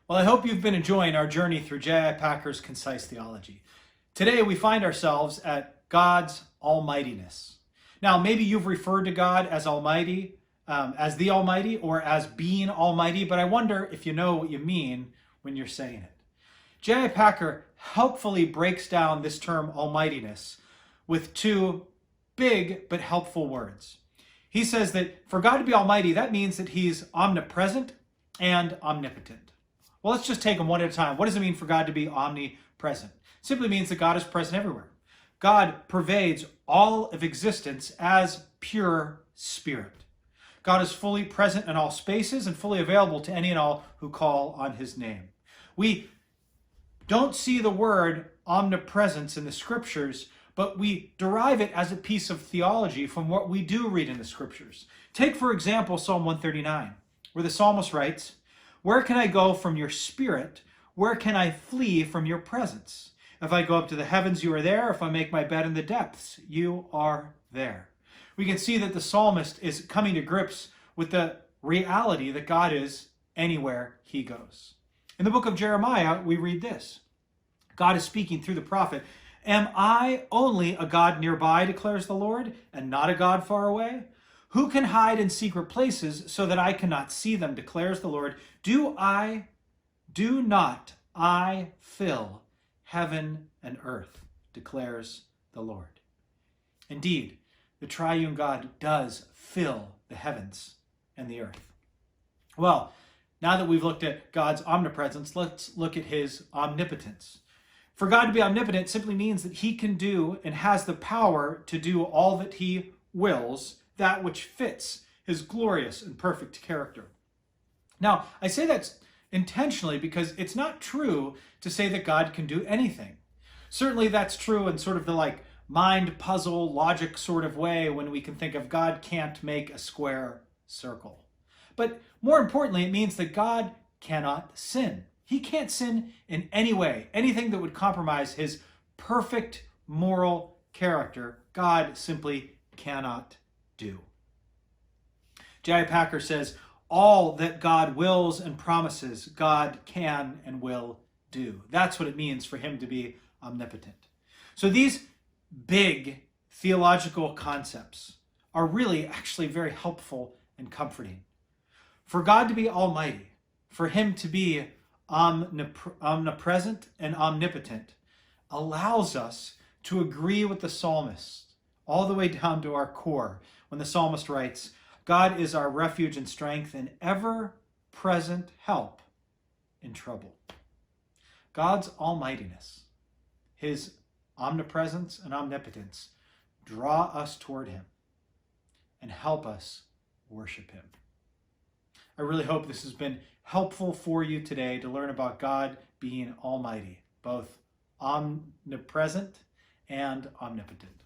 Well, I hope you've been enjoying our journey through J.I. Packer's Concise Theology. Today we find ourselves at God's Almightiness. Now, maybe you've referred to God as Almighty, as the Almighty, or as being Almighty, but I wonder if you know what you mean when you're saying it. J.I. Packer helpfully breaks down this term Almightiness with two big but helpful words. He says that for God to be Almighty, that means that He's omnipresent and omnipotent. Well, let's just take them one at a time. What does it mean for God to be omnipresent? It simply means that God is present everywhere. God pervades all of existence as pure spirit. God is fully present in all spaces and fully available to any and all who call on His name. We don't see the word omnipresence in the scriptures, but we derive it as a piece of theology from what we do read in the scriptures. Take, for example, Psalm 139, where the psalmist writes, "Where can I go from your spirit? Where can I flee from your presence? If I go up to the heavens, you are there. If I make my bed in the depths, you are there." We can see that the psalmist is coming to grips with the reality that God is anywhere He goes. In the book of Jeremiah, we read this. God is speaking through the prophet. "Am I only a God nearby, declares the Lord, and not a God far away? Who can hide in secret places so that I cannot see them, declares the Lord? Do not I fill heaven and earth, declares the Lord." Indeed, the triune God does fill the heavens and the earth. Well, now that we've looked at God's omnipresence, let's look at His omnipotence. For God to be omnipotent simply means that He can do and has the power to do all that He wills, that which fits His glorious and perfect character. Now, I say that intentionally because it's not true to say that God can do anything. Certainly that's true in sort of the mind puzzle logic sort of way when we can think of God can't make a square circle. But more importantly, it means that God cannot sin. He can't sin in any way. Anything that would compromise His perfect moral character, God simply cannot do. J.I. Packer says, all that God wills and promises, God can and will do. That's what it means for Him to be omnipotent. So these big theological concepts are really actually very helpful and comforting. For God to be almighty, for Him to be omnipresent and omnipotent, allows us to agree with the psalmist all the way down to our core when the psalmist writes, "God is our refuge and strength and ever-present help in trouble." God's almightiness, His omnipresence and omnipotence draw us toward Him and help us worship Him. I really hope this has been helpful for you today to learn about God being almighty, both omnipresent and omnipotent.